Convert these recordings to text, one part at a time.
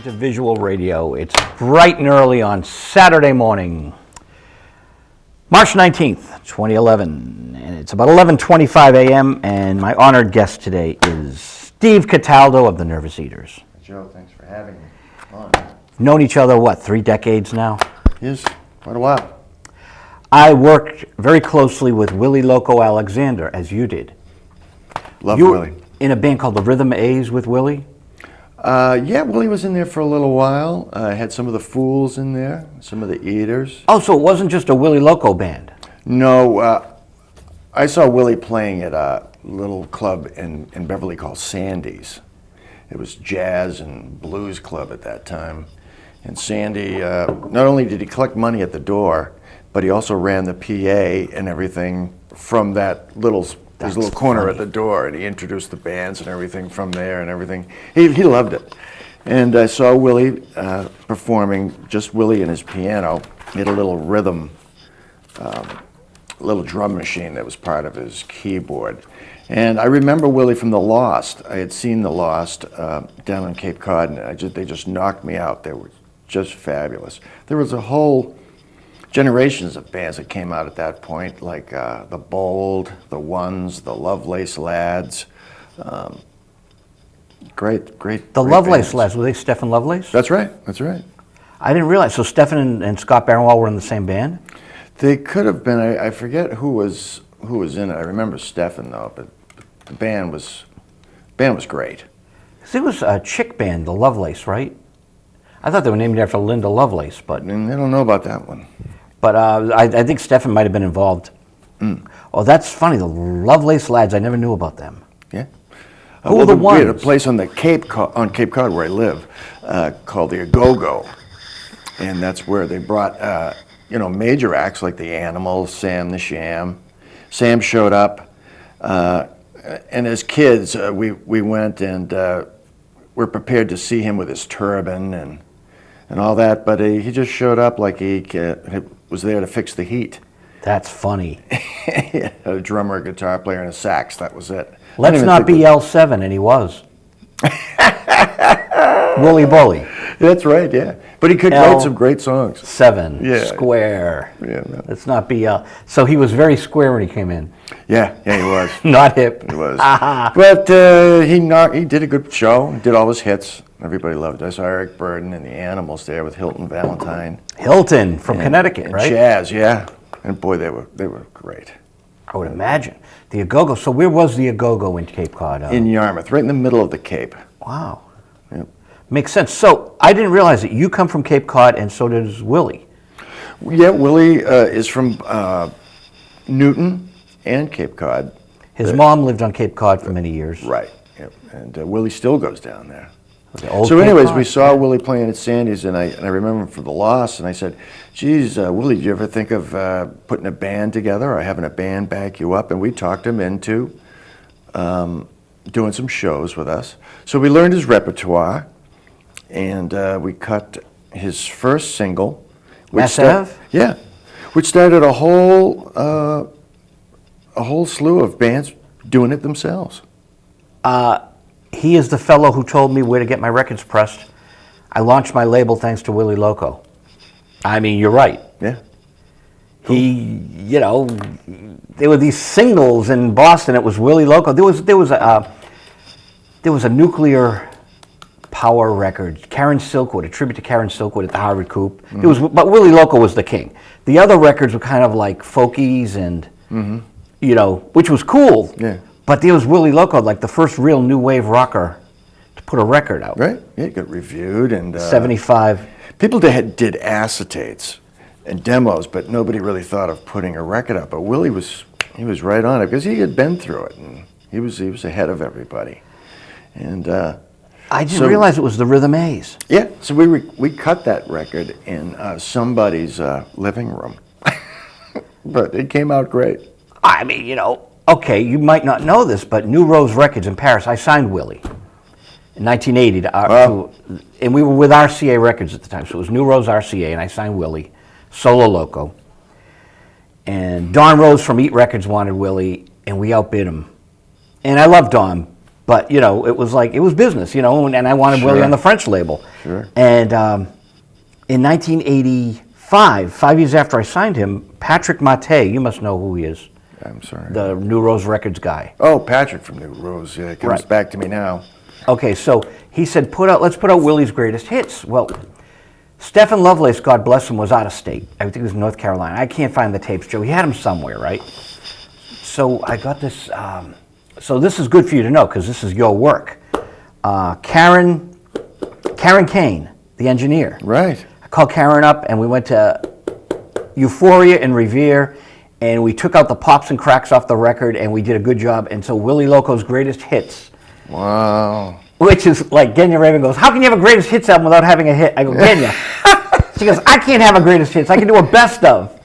to Visual Radio. It's bright and early on Saturday morning, March 19th, 2011, and it's about 11:25 a.m., and my honored guest today is Steve Cataldo of the Nervous Eaters. Joe, thanks for having me on. Known each other, 3 decades now? Yes, quite a while. I worked very closely with Willie Loco Alexander, as you did. Love you Willie. Were in a band called the Rhythm A's with Willie? Yeah, Willie was in there for a little while. I had some of the Fools in there, some of the Eaters. Oh, so it wasn't just a Willie Loco band? No, I saw Willie playing at a little club in Beverly called Sandy's. It was jazz and blues club at that time. And Sandy, not only did he collect money at the door, but he also ran the PA and everything from that little corner at the door, and he introduced the bands and everything from there and everything. He loved it. And I saw Willie performing, just Willie and his piano. He had a little rhythm, little drum machine that was part of his keyboard. And I remember Willie from The Lost. I had seen The Lost down on Cape Cod, and they just knocked me out. They were just fabulous. There was a whole generations of bands that came out at that point, like the Bold, the Ones, the Lovelace Lads. Great. The Lovelace Lads, were they Stephen Lovelace? That's right. I didn't realize. So Stephen and Scott Barnwell were in the same band? They could have been. I forget who was in it. I remember Stephen though, but the band was great. It was a chick band, the Lovelace, right? I thought they were named after Linda Lovelace, but And I don't know about that one. But I think Stephen might have been involved. Oh, that's funny. The Lovelace Lads, I never knew about them. Yeah. Who were the ones? We had a place on Cape Cod where I live called the Agogo, and that's where they brought major acts like the Animals, Sam the Sham. Sam showed up, and as kids we went and were prepared to see him with his turban and all that, but he just showed up like he was there to fix the heat. That's funny. Yeah, a drummer, a guitar player, and a sax, that was it. Let's not be L7, and he was. Wooly Bully. That's right, yeah. But he could write some great songs. 7, Yeah. square. Yeah, no. Let's not be So he was very square when he came in. Yeah, he was. Not hip. He was. But he did a good show, did all his hits. Everybody loved it. I saw Eric Burden and the Animals there with Hilton Valentine. Hilton from Connecticut, and right? Jazz, yeah. And boy, they were great. I would imagine. The Agogo. So where was the Agogo in Cape Cod? In Yarmouth, right in the middle of the Cape. Wow. Yep. Makes sense. So I didn't realize that you come from Cape Cod, and so does Willie. Yeah, Willie is from Newton and Cape Cod. His mom lived on Cape Cod for many years. Right. Yep. And Willie still goes down there. Old So Cape anyways, Cod. we saw Willie playing at Sandy's, and I remember him for The Lost, and I said, geez, Willie, did you ever think of putting a band together or having a band back you up? And we talked him into doing some shows with us. So we learned his repertoire, and we cut his first single. Massive? Yeah, which started a whole slew of bands doing it themselves. He is the fellow who told me where to get my records pressed. I launched my label thanks to Willie Loco. I mean, you're right. Yeah. He, there were these singles in Boston. It was Willie Loco. There was a nuclear power record, Karen Silkwood, a tribute to Karen Silkwood at the Harvard Coop. Mm-hmm. But Willie Loco was the king. The other records were kind of like folkies and, which was cool. Yeah. But there was Willie Loco, like the first real new wave rocker to put a record out. Right. Yeah, it got reviewed and 75. People did acetates and demos, but nobody really thought of putting a record up. But Willie was right on it because he had been through it, and he was ahead of everybody. And I didn't realize it was the Rhythm A's. Yeah, so we cut that record in somebody's living room, but it came out great. I mean, okay, you might not know this, but New Rose Records in Paris, I signed Willie in 1980, and we were with RCA Records at the time, so it was New Rose RCA, and I signed Willie, Solo Loco. And Don Rose from Eat Records wanted Willie, and we outbid him. And I love Don, But, it was like, it was business, and I wanted Willie Sure. on the French label. Sure. And in 1985, 5 years after I signed him, Patrick Mate, you must know who he is, I'm sorry. the New Rose Records guy. Oh, Patrick from New Rose. Yeah, it comes Right. back to me now. Okay, so he said, let's put out Willie's greatest hits. Well, Stephen Lovelace, God bless him, was out of state. I think it was in North Carolina. I can't find the tapes, Joe. He had them somewhere, right? So I got this. So this is good for you to know because this is your work. Karen Kane, the engineer. Right. I called Karen up and we went to Euphoria and Revere and we took out the pops and cracks off the record and we did a good job. And so Willie Loco's greatest hits. Wow. Which is like Genya Raven goes, how can you have a greatest hits album without having a hit? I go, Genya. She goes, I can't have a greatest hits. I can do a best of.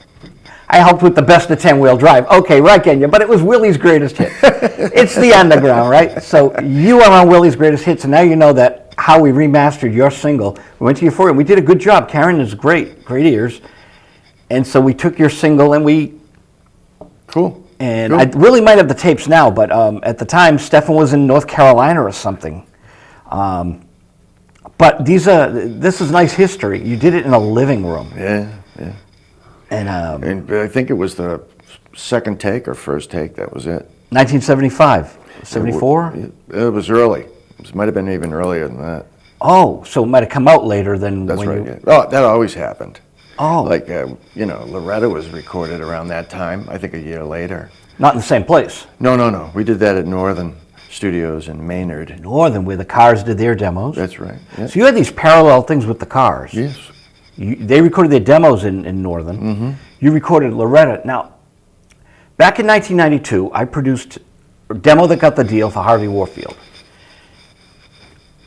I helped with the best of 10-wheel drive. Okay, right, Genya, but it was Willie's greatest hit. It's the underground, right? So you are on Willie's greatest hits, and now you know that how we remastered your single. We went to Euphoria, and we did a good job. Karen is great ears. And so we took your single, and Cool. And Cool. I really might have the tapes now, but at the time, Stefan was in North Carolina or something. But this is nice history. You did it in a living room. Yeah, yeah. And And I think it was the second take or first take. That was it. 1975, 74? It was early. It might have been even earlier than that. Oh, so it might have come out later than That's when right. you... Yeah. Oh, that always happened. Oh, Like, Loretta was recorded around that time. I think a year later. not in the same place. No. We did that at Northern Studios in Maynard. Northern, where the Cars did their demos. That's right. Yeah. So you had these parallel things with the Cars. Yes. They recorded their demos in Northern. Mm-hmm. You recorded Loretta. Now, back in 1992, I produced a demo that got the deal for Harvey Warfield.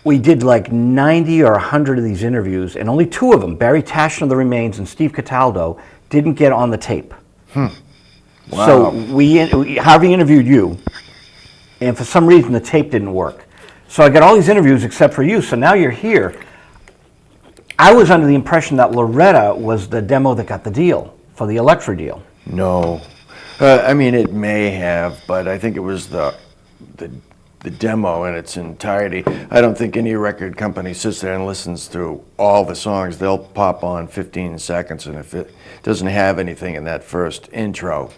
We did like 90 or 100 of these interviews, and only two of them, Barry Tashin of The Remains and Steve Cataldo, didn't get on the tape. Wow. So Harvey interviewed you, and for some reason the tape didn't work. So I got all these interviews except for you, so now you're here. I was under the impression that Loretta was the demo that got the deal for the Elektra deal. No. It may have, but I think it was the demo in its entirety. I don't think any record company sits there and listens through all the songs. They'll pop on 15 seconds, and if it doesn't have anything in that first intro,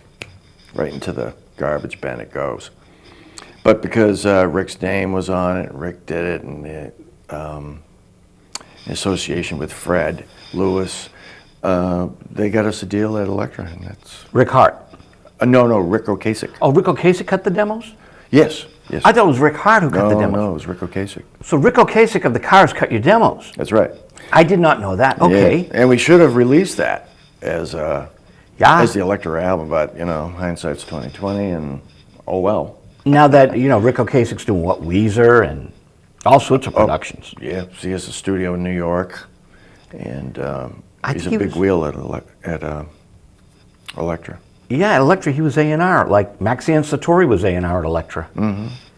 right into the garbage bin it goes. But because Rick's name was on it, Rick did it, and in association with Fred Lewis, they got us a deal at Elektra, and that's... Rick Hart. No, Rick Ocasek. Oh, Rick Ocasek cut the demos? Yes. I thought it was Rick Hart who cut the demos. No, it was Rick Ocasek. So Rick Ocasek of the Cars cut your demos. That's right. I did not know that. Okay. Yeah. And we should have released that as the Yeah. Elektra album, but hindsight's 2020, and oh well. Now that, Rick Ocasek's doing what, Weezer and all sorts of productions. Yeah, so he has a studio in New York, and I he's a think he big was- wheel at Elektra. Yeah, at Elektra he was A&R, like Maxine Satori was A&R at Elektra.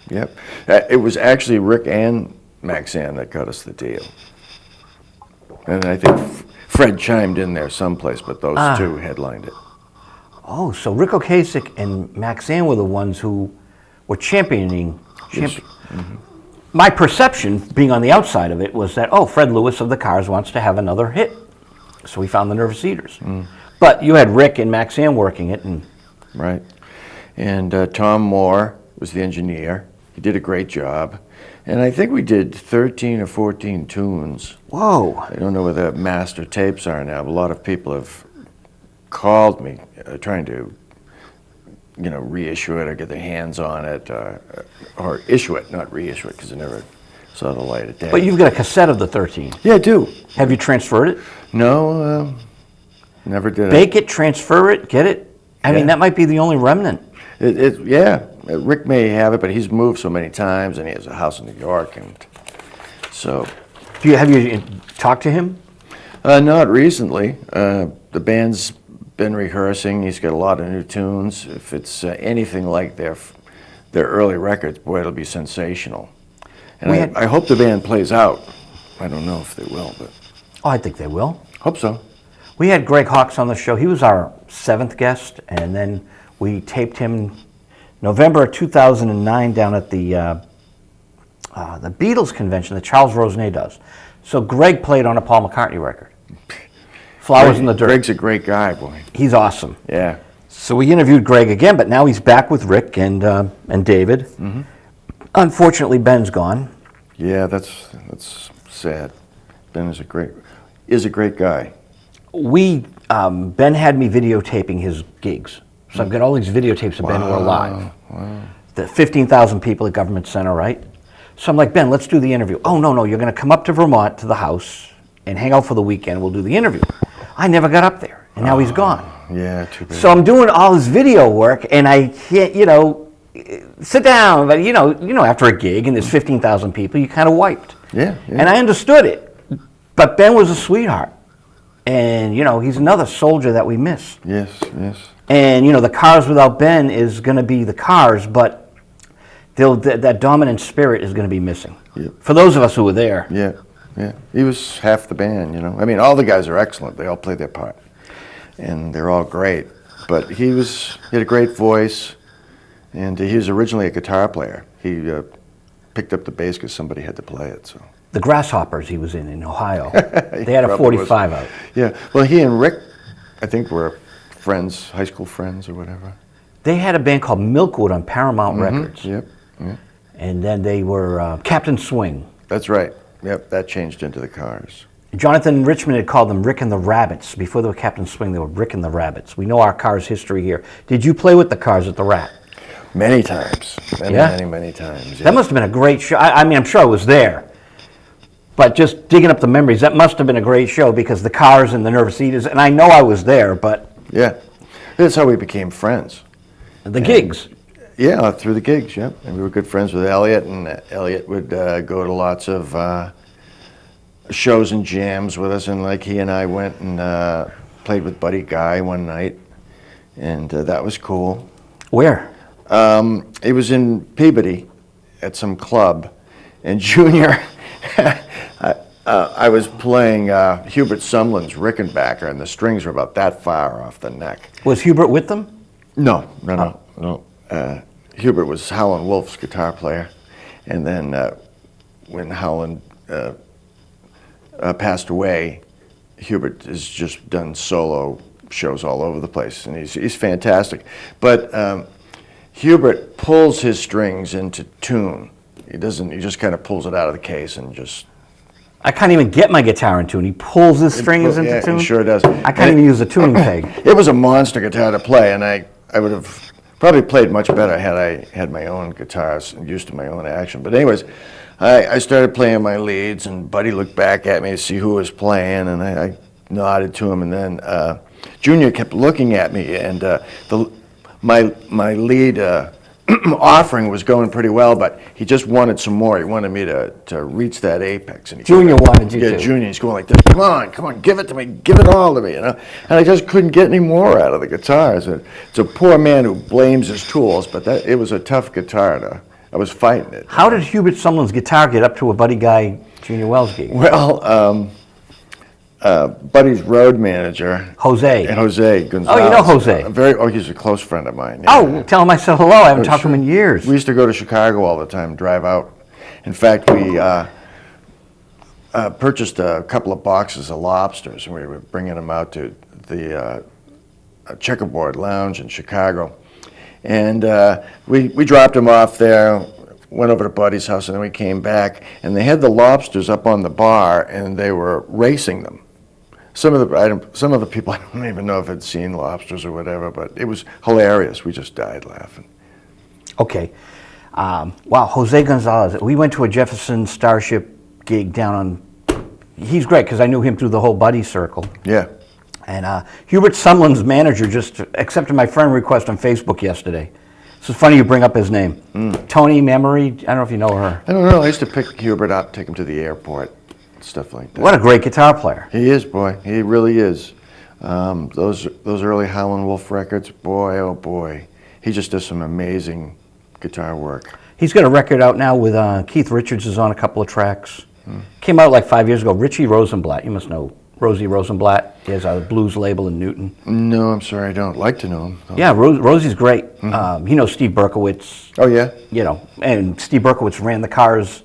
Yep. It was actually Rick and Maxan that got us the deal. And I think Fred chimed in there someplace, but those two headlined it. Oh, so Rick Ocasek and Maxine were the ones who were championing. Yes. My perception, being on the outside of it, was that, Fred Lewis of the Cars wants to have another hit. So we found the Nervous Eaters. But you had Rick and Maxine working it. Right. And Tom Moore was the engineer. He did a great job. And I think we did 13 or 14 tunes. Whoa. I don't know where the master tapes are now, but a lot of people have called me trying to, reissue it or get their hands on it, or issue it, not reissue it, because it never saw the light of day. But you've got a cassette of the 13. Yeah, I do. Have you transferred it? No, never did. Bake it, transfer it, get it? I mean, that might be the only remnant. Rick may have it, but he's moved so many times, and he has a house in New York, and so. Have you talked to him? Not recently. The band's been rehearsing. He's got a lot of new tunes. If it's anything like their early records, boy, it'll be sensational. And I hope the band plays out. I don't know if they will, but Oh, I think they will. hope so. We had Greg Hawkes on the show. He was our 7th guest, and then we taped him November of 2009 down at the the Beatles convention that Charles Rosenet does. So Greg played on a Paul McCartney record. Flowers in the Dirt. Greg's a great guy, boy. He's awesome. Yeah. So we interviewed Greg again, but now he's back with Rick and David. Mm-hmm. Unfortunately, Ben's gone. Yeah, that's sad. Ben is a great guy. Ben had me videotaping his gigs. So I've got all these videotapes of Ben who are live. Wow. The 15,000 people at Government Center, right? So I'm like, Ben, let's do the interview. Oh, no, you're going to come up to Vermont to the house and hang out for the weekend. We'll do the interview. I never got up there, and now he's gone. Yeah, too bad. So I'm doing all his video work, and I can't, sit down. But, after a gig and there's 15,000 people, you kind of wiped. Yeah. And I understood it. But Ben was a sweetheart. And, he's another soldier that we miss. Yes. And, the Cars without Ben is going to be the Cars, but that dominant spirit is going to be missing. Yep. For those of us who were there. Yeah. He was half the band, I mean, all the guys are excellent. They all play their part. And they're all great. But he had a great voice, and he was originally a guitar player. He picked up the bass because somebody had to play it, so. The Grasshoppers he was in Ohio. They had a 45 out. Yeah. Well, he and Rick, I think, were friends, high school friends or whatever. They had a band called Milkwood on Paramount Records. Yep. And then they were Captain Swing. That's right. Yep, that changed into the Cars. Jonathan Richmond had called them Rick and the Rabbits. Before they were Captain Swing, they were Rick and the Rabbits. We know our Cars history here. Did you play with the Cars at the Rat? Many times. Many times. Yeah. That must have been a great show. I mean, I'm sure I was there. But just digging up the memories, that must have been a great show because the Cars and the Nervous Eaters, and I know I was there, but... Yeah. That's how we became friends. The gigs. Yeah, through the gigs, yeah. And we were good friends with Elliot, and Elliot would go to lots of shows and jams with us, and like he and I went and played with Buddy Guy one night, and that was cool. Where? It was in Peabody at some club, and Junior... I was playing Hubert Sumlin's Rickenbacker, and the strings were about that far off the neck. Was Hubert with them? No. Hubert was Howlin' Wolf's guitar player, and then when Howlin' passed away, Hubert has just done solo shows all over the place, and he's fantastic. But Hubert pulls his strings into tune. He doesn't. He just kind of pulls it out of the case and just. I can't even get my guitar in tune. He pulls his strings into tune? He sure does. I can't even use a tuning peg. It was a monster guitar to play, and I would have probably played much better had I had my own guitars and used to my own action. But anyways, I started playing my leads, and Buddy looked back at me to see who was playing, and I nodded to him, and then Junior kept looking at me, and my lead offering was going pretty well, but he just wanted some more. He wanted me to reach that apex. And Junior wanted you to. Yeah, Junior. He's going like this. Come on, give it to me. Give it all to me, And I just couldn't get any more out of the guitar. It's a poor man who blames his tools, but it was a tough guitar. I was fighting it. How did Hubert Sumlin's guitar get up to a Buddy Guy, Junior Wells gig? Well, Buddy's road manager, Jose Gonzalez. Oh, you know Jose? He's a close friend of mine. Yeah. Oh, tell him I said hello. I haven't talked to him in years. We used to go to Chicago all the time, drive out. In fact, we purchased a couple of boxes of lobsters, and we were bringing them out to the Checkerboard Lounge in Chicago. And we dropped them off there, went over to Buddy's house, and then we came back, and they had the lobsters up on the bar, and they were racing them. Some of the people, I don't even know if had seen lobsters or whatever, but it was hilarious. We just died laughing. Okay. Wow, Jose Gonzalez. We went to a Jefferson Starship gig down on... He's great because I knew him through the whole Buddy circle. Yeah. And Hubert Sumlin's manager just accepted my friend request on Facebook yesterday. So it's funny you bring up his name. Tony Memory, I don't know if you know her. I don't know. I used to pick Hubert up, take him to the airport, stuff like that. What a great guitar player. He is, boy. He really is. Those early Howlin' Wolf records, boy, oh boy. He just does some amazing guitar work. He's got a record out now with Keith Richards is on a couple of tracks. Came out like 5 years ago. Richie Rosenblatt, you must know Rosie Rosenblatt. He has a blues label in Newton. No, I'm sorry, I don't like to know him. Yeah, Rosie's great. You know Steve Berkowitz. Oh, yeah? And Steve Berkowitz ran the Cars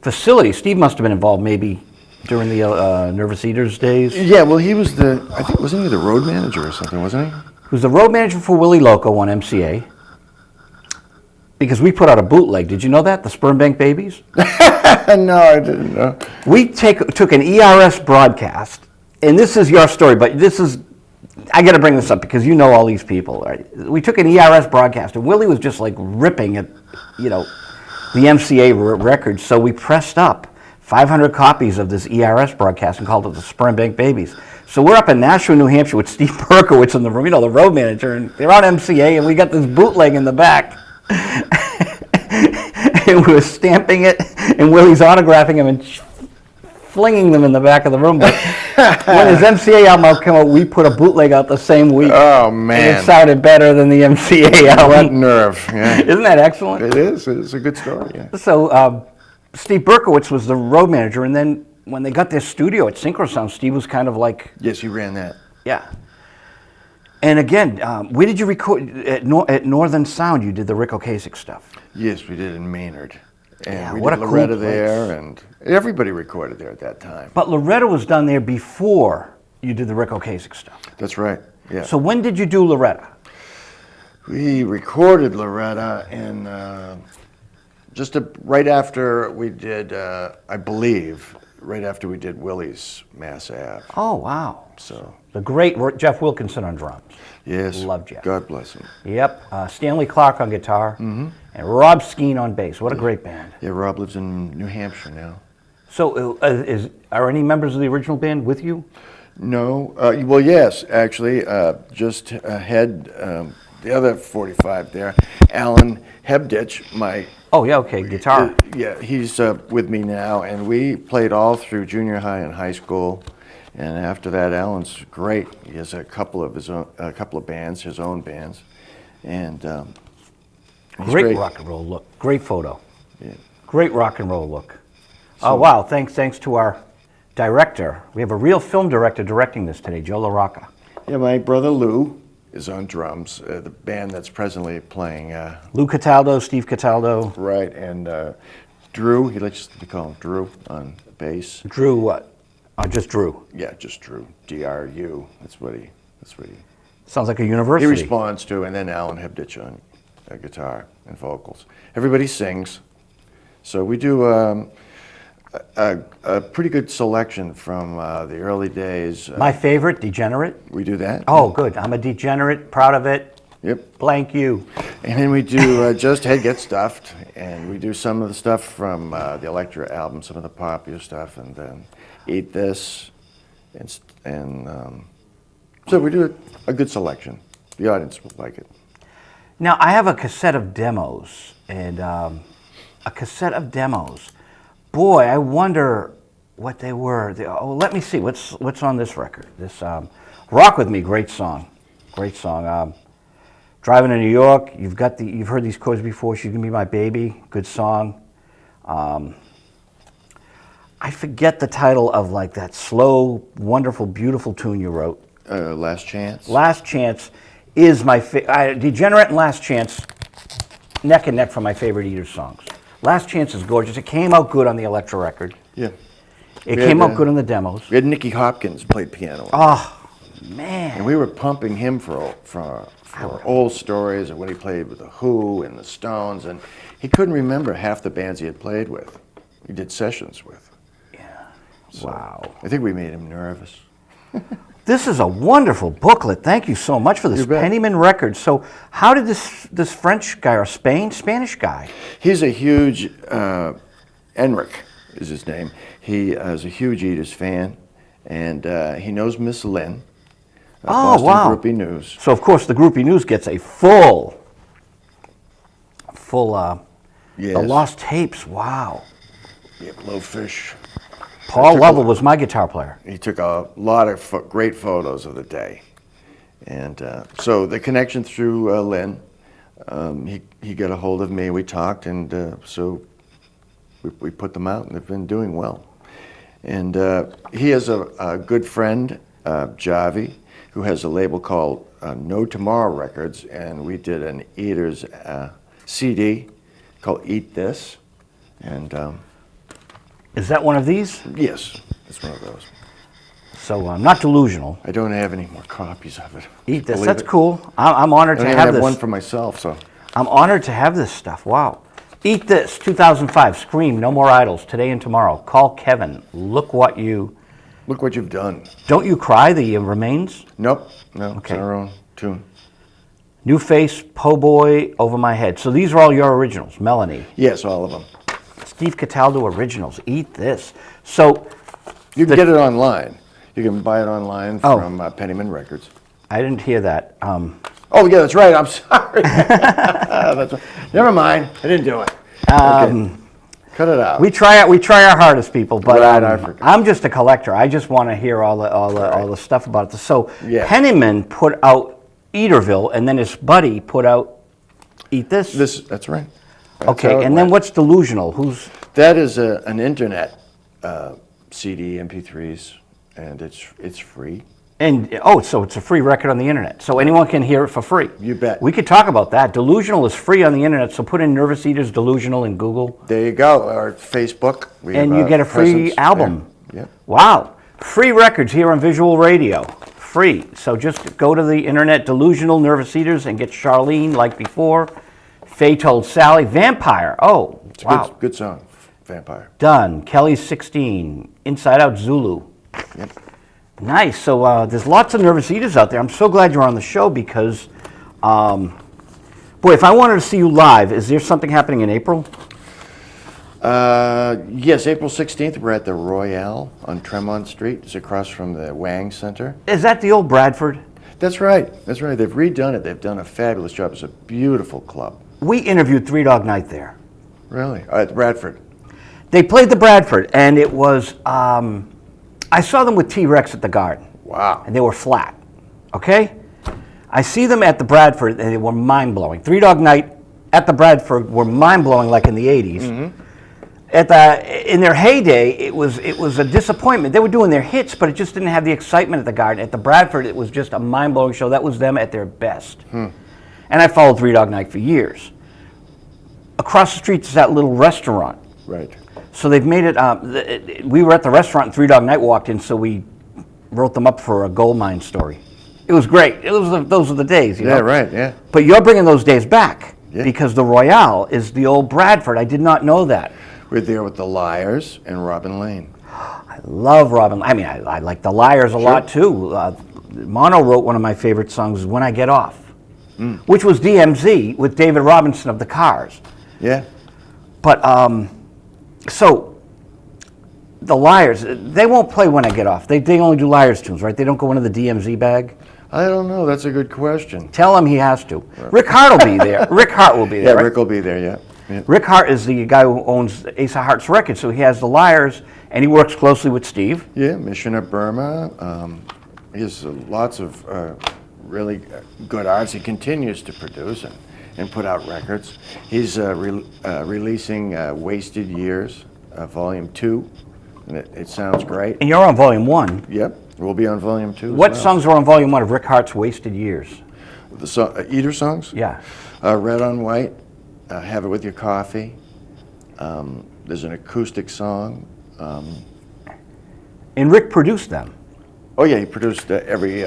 facility. Steve must have been involved maybe during the Nervous Eaters days. Yeah, well, he was I think, wasn't he the road manager or something, wasn't he? He was the road manager for Willie Loco on MCA. Because we put out a bootleg. Did you know that? The Sperm Bank Babies? No, I didn't know. We took an ERS broadcast, and this is your story, but I got to bring this up because you know all these people, right? We took an ERS broadcast, and Willie was just like ripping at, the MCA records, so we pressed up 500 copies of this ERS broadcast and called it the Sperm Bank Babies. So we're up in Nashua, New Hampshire with Steve Berkowitz in the room, the road manager, and they're on MCA, and we got this bootleg in the back. And we were stamping it, and Willie's autographing them and flinging them in the back of the room. But when his MCA album came out, we put a bootleg out the same week. Oh, man. And it sounded better than the MCA What album. nerve, yeah. Isn't that excellent? It is. It's a good story, yeah. So Steve Berkowitz was the road manager, and then when they got their studio at Synchro Sound, Steve was kind of like... Yes, he ran that. Yeah. And again, where did you record? At Northern Sound, you did the Rick Ocasek stuff. Yes, we did in Maynard. And Yeah, we what did a cool Loretta place. there, and everybody recorded there at that time. But Loretta was done there before you did the Rick Ocasek stuff. That's right, yeah. So when did you do Loretta? We recorded Loretta in right after we did, I believe, right after we did Willie's Mass Ave. Oh, wow. So, The great Jeff Wilkinson on drums. yes. Love Jeff. God bless him. Yep. Stanley Clark on guitar. And Rob Skeen on bass. What a great band. Yeah, Rob lives in New Hampshire now. So are any members of the original band with you? No, well, yes, actually, just ahead, the other 45 there, Alan Hebditch, Oh, yeah, okay, guitar. yeah, he's with me now, and we played all through junior high and high school, and after that, Alan's great. He has a couple of bands, his own bands, and he's Great rock and roll look. Great photo. Yeah. Great rock and roll look. Oh, wow, thanks to our director. We have a real film director directing this today, Joe LaRocca. Yeah, my brother Lou is on drums, the band that's presently playing. Lou Cataldo, Steve Cataldo. Right, and Drew, he likes to be called Drew on bass. Drew what? Just Drew. Yeah, just Drew, D-R-U. That's what he Sounds like a university. responds to, and then Alan Hebditch on guitar and vocals. Everybody sings, so we do a pretty good selection from the early days. My favorite, Degenerate. We do that. Oh, good. I'm a degenerate, proud of it. Yep. Blank you. And then we do Just Head Get Stuffed, and we do some of the stuff from the Elektra album, some of the popular stuff, and then Eat This, and so we do a good selection. The audience will like it. Now, I have a cassette of demos, and Boy, I wonder what they were. Let me see. What's on this record? This "Rock with Me," great song. "Driving to New York." You've heard these chords before. "She's Gonna Be My Baby," good song. I forget the title of like that slow, wonderful, beautiful tune you wrote. Last Chance. "Last Chance" is my favorite. "Degenerate" and "Last Chance" neck and neck for my favorite Eaters songs. "Last Chance" is gorgeous. It came out good on the Elektra record. Yeah. It came out good on the demos. We had Nicky Hopkins played piano. Oh, man. And we were pumping him for old stories of when he played with the Who and the Stones, and he couldn't remember half the bands he had played with. He did sessions with. Yeah. So Wow. I think we made him nervous. This is a wonderful booklet. Thank you so much for this. You bet. Pennyman Records. So how did this French guy or Spanish guy? He's a huge, Enric is his name. He is a huge Eaters fan, and he knows Miss Lynn. Boston wow. Groupie News. So, of course, the Groupie News gets a full, Yes. the lost tapes. Wow. Yeah, Blowfish. Paul Lovell was my guitar player. He took a lot of great photos of the day. And so the connection through Lynn, he got a hold of me, we talked, and so we put them out, and they've been doing well. And he has a good friend, Javi, who has a label called No Tomorrow Records, and we did an Eaters CD called Eat This, and Is that one of these? Yes, it's one of those. So I'm not delusional. I don't have any more copies of it. Eat this. Believe That's it. cool. I'm honored I to don't have have this. one for myself, so. I'm honored to have this stuff. Wow. Eat This, 2005. Scream, No More Idols, Today and Tomorrow. Call Kevin. Look what you... Look what you've done. Don't You Cry, the Remains. Nope, no, Okay. it's our own tune. New Face, Po' Boy, Over My Head. So these are all your originals. Melanie. Yes, all of them. Steve Cataldo originals. Eat This. So You can get it online. You can buy it online Oh. from Pennyman Records. I didn't hear that. Oh, yeah, that's right. I'm sorry. That's right. Never mind. I didn't do it. Okay. Cut it out. We try our hardest, people, but Right, I forgot. I'm just a collector. I just want to hear all the stuff about it. So Yeah. Penniman put out Eaterville, and then his buddy put out Eat This. That's right. That's Okay, how it and then went. what's Delusional? Who's That is an internet CD, MP3s, and it's free. so it's a free record on the internet, so anyone can hear it for free. You bet. We could talk about that. Delusional is free on the internet, so put in Nervous Eaters Delusional in Google, There you go. Or Facebook. We and have, you get a free presence album. there. Yep. Wow, free records here on Visual Radio, free. So just go to the internet, Delusional, Nervous Eaters, and get Charlene like before. Faye Told Sally, Vampire. Oh, It's a wow. good song, Vampire. Done. Kelly's 16, Inside Out Zulu. Yep. Nice. So there's lots of Nervous Eaters out there. I'm so glad you're on the show because, boy, if I wanted to see you live, is there something happening in April? Yes, April 16th, we're at the Royale on Tremont Street. It's across from the Wang Center. Is that the old Bradford? That's right. That's right. They've redone it. They've done a fabulous job. It's a beautiful club. We interviewed Three Dog Night there. Really? At Bradford. They played the Bradford, and it was, I saw them with T-Rex at the Garden, Wow. and they were flat, okay? I see them at the Bradford, and they were mind-blowing. Three Dog Night at the Bradford were mind-blowing like in the 80s. Mm-hmm. In their heyday, it was a disappointment. They were doing their hits, but it just didn't have the excitement at the Garden. At the Bradford, it was just a mind-blowing show. That was them at their best. And I followed Three Dog Night for years. Across the street is that little restaurant. Right. So they've made it, we were at the restaurant and Three Dog Night walked in, so we wrote them up for a gold mine story. It was great. Those are the days, you know? Yeah, right, yeah. But you're bringing those days back Yeah. because the Royale is the old Bradford. I did not know that. We're there with the Liars and Robin Lane. I love Robin. I mean, I like the Liars a lot too. Mono wrote one of my favorite songs, When I Get Off, which was DMZ with David Robinson of the Cars. Yeah. But, so, the Liars, they won't play When I Get Off. They only do Liars tunes, right? They don't go into the DMZ bag. I don't know. That's a good question. Tell him he has to. Rick Hart will be there. Rick Hart will be Yeah, there, right? Rick will be there, yeah. Yeah. Rick Hart is the guy who owns Ace of Hearts Records, so he has the Liars, and he works closely with Steve. Yeah, Mission of Burma. He has lots of really good artists. He continues to produce and put out records. He's releasing Wasted Years, Volume 2, and it sounds great. And you're on Volume 1. Yep, we'll be on Volume 2 as What well. songs are on Volume 1 of Rick Hart's Wasted Years? The Eater songs? Yeah. Red on White, Have It With Your Coffee. There's an acoustic song. And Rick produced them. Oh yeah, he produced every,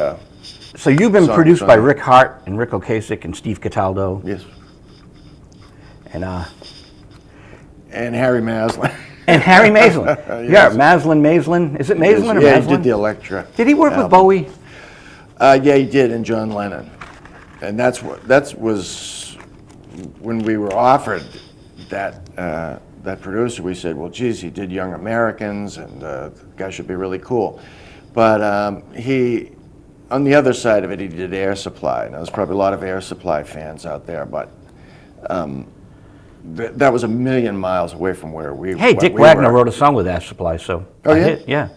So you've been Song- produced by song. Rick Hart and Rick Ocasek and Steve Cataldo. yes, And and Harry Maslin. and Harry Maslin. Yeah, Yes. Maslin. Is it Maslin or Yeah, he Maslin? did the Electra. Did he work with album. Bowie? Yeah, he did, and John Lennon. And that was when we were offered that producer. We said, well, geez, he did Young Americans, and the guy should be really cool. But he, on the other side of it, he did Air Supply. Now, there's probably a lot of Air Supply fans out there, but that was a million miles away from where we were. Hey, Dick Wagner wrote a song with Ash Supply, so. Oh, I yeah? hit- yeah.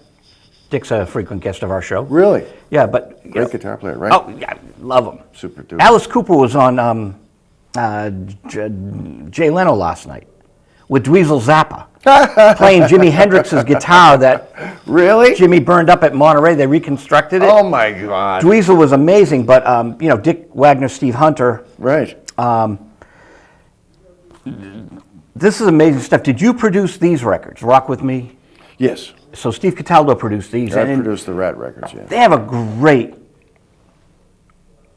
Dick's a frequent guest of our show. Really? Yeah, but. Great guitar player, right? Oh, yeah, love him. Super duper. Alice Cooper was on Jay Leno last night with Dweezil Zappa playing Jimi Hendrix's guitar that Really? Jimmy burned up at Monterey. They reconstructed it. Oh my God. Dweezil was amazing, but Dick Wagner, Steve Hunter. Right. This is amazing stuff. Did you produce these records? Rock With Me? Yes. So Steve Cataldo produced these. I and produced the Rat records, yeah. they have a great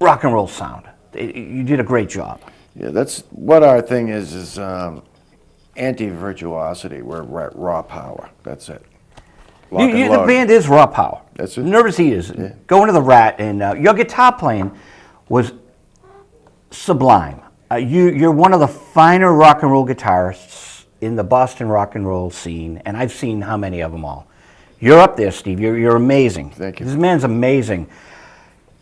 rock and roll sound. You did a great job. Yeah, that's what our thing is anti-virtuosity. We're raw power. That's it. Lock and The load. band is raw power. That's it. Nervous Eaters. Yeah. Go into the Rat, and your guitar playing was sublime. You're one of the finer rock and roll guitarists in the Boston rock and roll scene, and I've seen how many of them all. You're up there, Steve. You're amazing. Thank you. This man's amazing.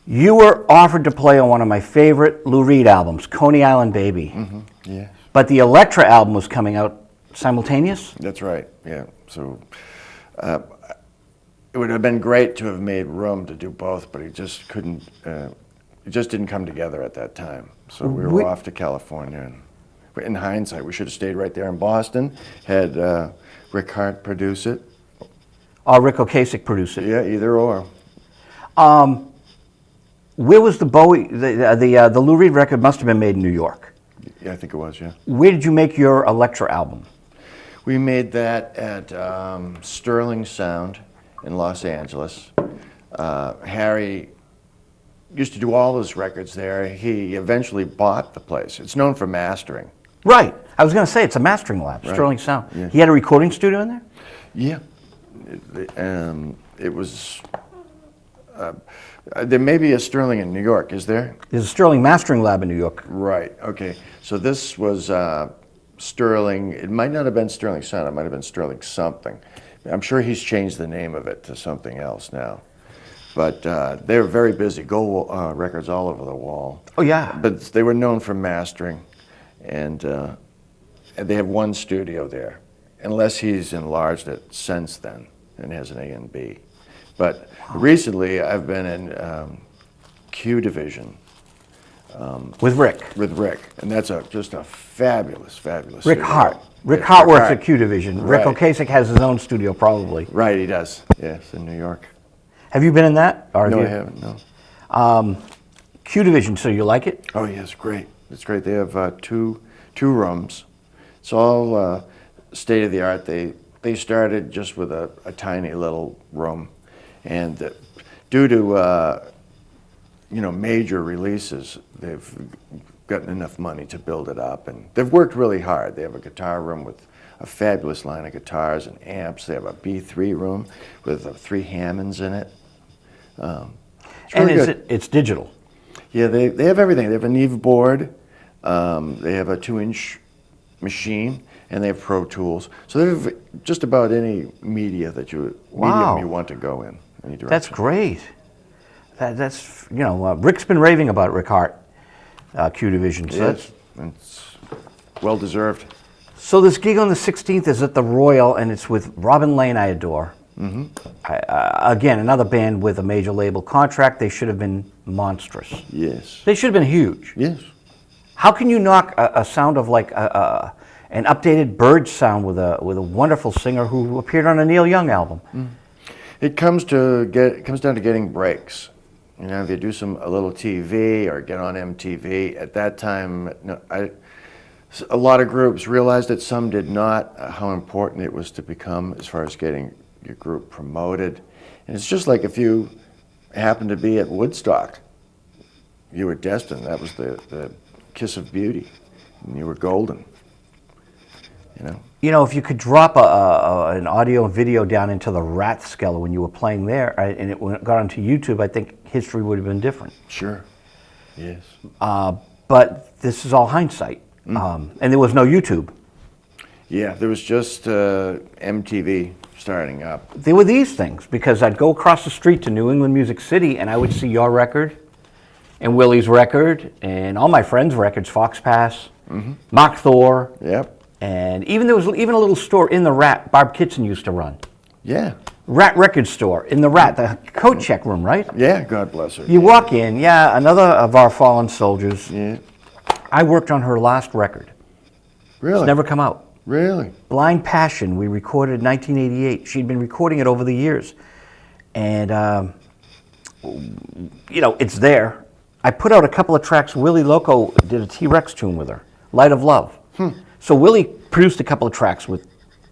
You were offered to play on one of my favorite Lou Reed albums, Coney Island Baby. Mm-hmm. Yeah. But the Elektra album was coming out simultaneous? That's right. Yeah. So it would have been great to have made room to do both, but it just couldn't. It just didn't come together at that time. So we were off to California. And in hindsight, we should have stayed right there in Boston. Had Rick Hart produce it. Or Rick Ocasek produced it? Yeah, either or. Where was the Bowie, the Lou Reed record must have been made in New York. Yeah, I think it was, yeah. Where did you make your Elektra album? We made that at Sterling Sound in Los Angeles. Harry used to do all his records there. He eventually bought the place. It's known for mastering. Right. I was going to say, it's a mastering lab, Right. Sterling Sound. Yeah. He had a recording studio in there? Yeah. It was... there may be a Sterling in New York, is there? There's a Sterling mastering lab in New York. Right, okay. So this was Sterling, it might not have been Sterling Sound, it might have been Sterling something. I'm sure he's changed the name of it to something else now. But they were very busy, gold records all over the wall. Oh, yeah. But they were known for mastering, and they have one studio there, unless he's enlarged it since then and has an A and B. But recently, I've been in Q Division. With Rick. With Rick, and that's just a fabulous, fabulous Rick studio. Hart. Rick Yeah, Hart works Hart. at Q Division. Rick Right. Ocasek has his own studio, probably. Right, he does. Yes, in New York. Have you been in that? Or have No, you? I haven't, no. Q Division, so you like it? Oh, yes, great. It's great. They have two rooms. It's all state of the art. They started just with a tiny little room, and due to major releases, they've gotten enough money to build it up, and they've worked really hard. They have a guitar room with a fabulous line of guitars and amps. They have a B3 room with 3 Hammonds in it. It's And really good. it's digital. Yeah, they have everything. They have a Neve board, they have a 2-inch machine, and they have Pro Tools. So they have just about any media that medium you want to go in. Any direction. That's great. That's Rick's been raving about Rick Hart, Q Division. So, Yes, it's well deserved. so this gig on the 16th is at the Royal, and it's with Robin Lane, I adore. Mm-hmm. Again, another band with a major label contract. They should have been monstrous. Yes. They should have been huge. Yes. How can you knock a sound of like an updated Bird sound with a wonderful singer who appeared on a Neil Young album? It comes down to getting breaks. If you do a little TV or get on MTV, at that time, a lot of groups realized that some did not, how important it was to become as far as getting your group promoted. And it's just like if you happened to be at Woodstock, you were destined. That was the kiss of beauty, and you were golden. If you could drop an audio and video down into the Rathskeller when you were playing there, and it got onto YouTube, I think history would have been different. Sure. Yes. But this is all hindsight, and there was no YouTube. Yeah, there was just MTV starting up. There were these things, because I'd go across the street to New England Music City, and I would see your record, and Willie's record, and all my friends' records, Fox Pass, Mark Thor. Yep. And there was even a little store in the Rat Barb Kitson used to run. Yeah. Rat Record Store in the Rat, the coat check room, right? Yeah, God bless her. You walk in, another of our fallen soldiers. Yeah. I worked on her last record. Really? It's never come out. Really? Blind Passion, we recorded in 1988. She'd been recording it over the years. And, it's there. I put out a couple of tracks. Willie Loco did a T-Rex tune with her, Light of Love. So Willie produced a couple of tracks with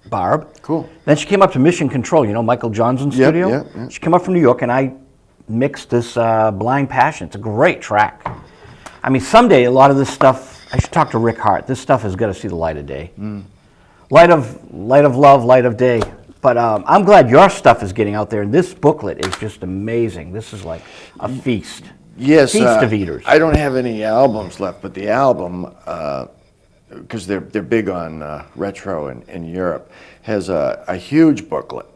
Barb. Cool. Then she came up to Mission Control, you know, Michael Johnson's Yep, studio? yep. She came up from New York, and I mixed this Blind Passion. It's a great track. I mean, someday a lot of this stuff, I should talk to Rick Hart. This stuff has got to see the light of day. Light of love, light of day. But I'm glad your stuff is getting out there, and this booklet is just amazing. This is like a feast. Yes, Feast of eaters. I don't have any albums left, but the album, because they're big on retro in Europe, has a huge booklet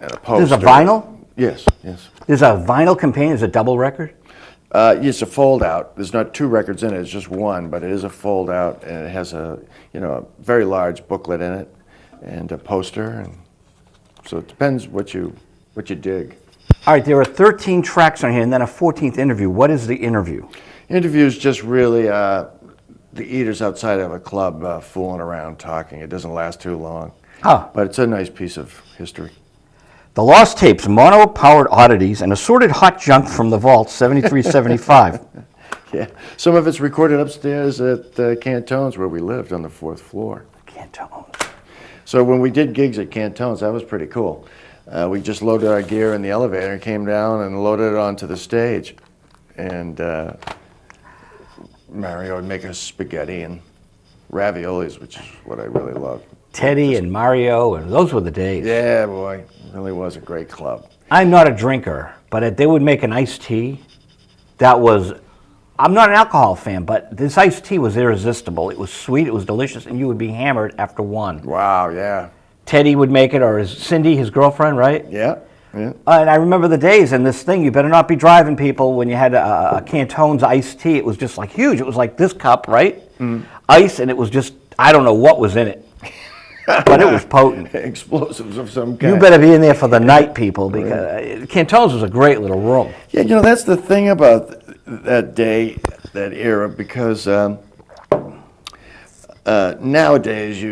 and a poster. There's a vinyl? Yes, yes. There's a vinyl companion. Is it a double record? It's a fold out. There's not two records in it. It's just one, but it is a fold out, and it has a a very large booklet in it, and a poster, and so it depends what you dig. All right, there are 13 tracks on here, and then a 14th interview. What is the interview? Interviews just really the eaters outside of a club fooling around talking. It doesn't last too long, but it's a nice piece of history. The Lost Tapes, mono-powered oddities, and assorted hot junk from the vault, 7375. Yeah, some of it's recorded upstairs at Cantone's where we lived on the 4th floor. Cantone's. So when we did gigs at Cantone's, that was pretty cool. We just loaded our gear in the elevator, came down and loaded it onto the stage. And Mario would make us spaghetti and raviolis, which is what I really love. Teddy and Mario, and those were the days. Yeah, boy, it really was a great club. I'm not a drinker, but they would make an iced tea. I'm not an alcohol fan, but this iced tea was irresistible. It was sweet, it was delicious, and you would be hammered after one. Wow, yeah. Teddy would make it, or Cindy, his girlfriend, right? Yeah, yeah. And I remember the days, and this thing, you better not be driving people when you had a Cantone's iced tea. It was just like huge. It was like this cup, right? Ice, and it was just, I don't know what was in it. But it was potent. Explosives of some kind. You better be in there for the night, people, because Cantone's was a great little room. Yeah, that's the thing about that day, that era, because nowadays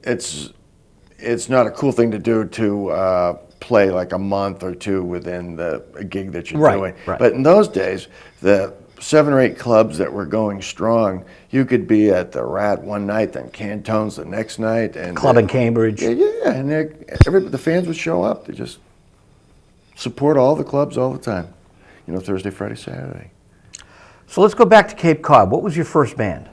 it's not a cool thing to do to play like a month or two within a gig that you're doing. Right. But in those days, the 7 or 8 clubs that were going strong, you could be at the Rat one night, then Cantone's the next night, and Club in Cambridge. Yeah, and the fans would show up. They just support all the clubs all the time. Thursday, Friday, Saturday. So let's go back to Cape Cod. What was your first band?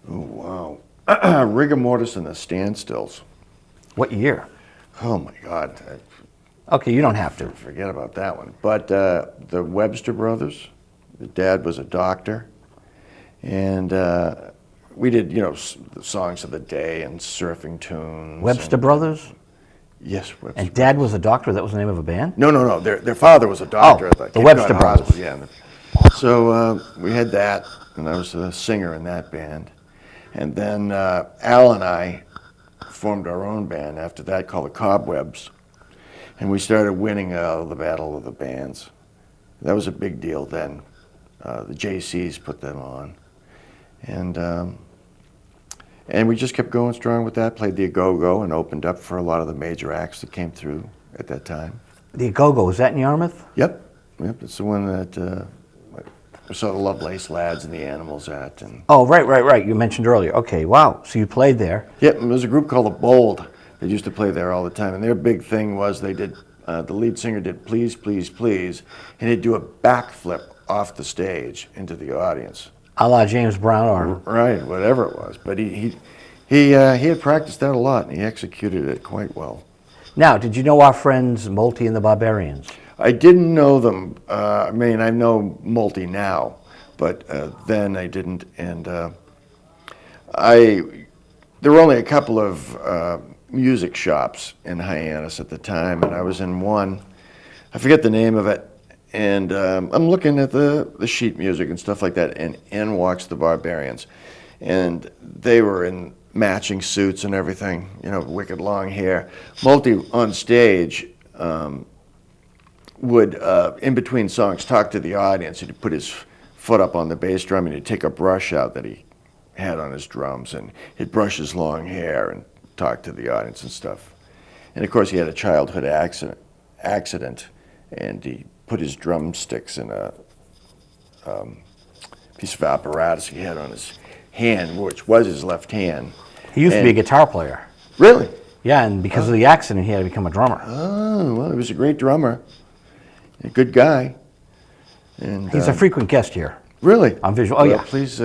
Oh, wow. Rigor Mortis and the Standstills. What year? Oh, my God. Okay, you don't have to. Forget about that one. But the Webster brothers, the dad was a doctor, and we did, the songs of the day and surfing tunes. Webster Brothers? Yes, Webster. And Dad was a doctor? That was the name of a band? No. Their father was a doctor at the the Webster Brothers. Hospital. Yeah. So we had that, and I was a singer in that band. And then Al and I formed our own band after that called the Cobwebs. And we started winning the Battle of the Bands. That was a big deal then. The JCs put them on. And we just kept going strong with that, played the Go-Go and opened up for a lot of the major acts that came through at that time. The Go-Go, was that in Yarmouth? Yep, it's the one that I saw the Lovelace Lads and the Animals at. And Oh, right. You mentioned earlier. Okay, wow. So you played there. yep, and there was a group called the Bold that used to play there all the time. And their big thing was they did, the lead singer did Please, Please, Please, and he'd do a backflip off the stage into the audience. A la James Brown or... Right, whatever it was. But he had practiced that a lot, and he executed it quite well. Now, did you know our friends Multi and the Barbarians? I didn't know them. I know Multi now, but then I didn't. And there were only a couple of music shops in Hyannis at the time, and I was in one. I forget the name of it. And I'm looking at the sheet music and stuff like that, and in walks the Barbarians. And they were in matching suits and everything, wicked long hair. Multi on stage would, in between songs, talk to the audience. He'd put his foot up on the bass drum, and he'd take a brush out that he had on his drums, and he'd brush his long hair and talk to the audience and stuff. And of course, he had a childhood accident, and he put his drumsticks in a piece of apparatus he had on his hand, which was his left hand. He used to be a guitar player. Really? Yeah, and because of the accident, he had to become a drummer. Oh, well, he was a great drummer. A good guy. And He's a frequent guest here. really on Visual. Oh, Well, yeah. Please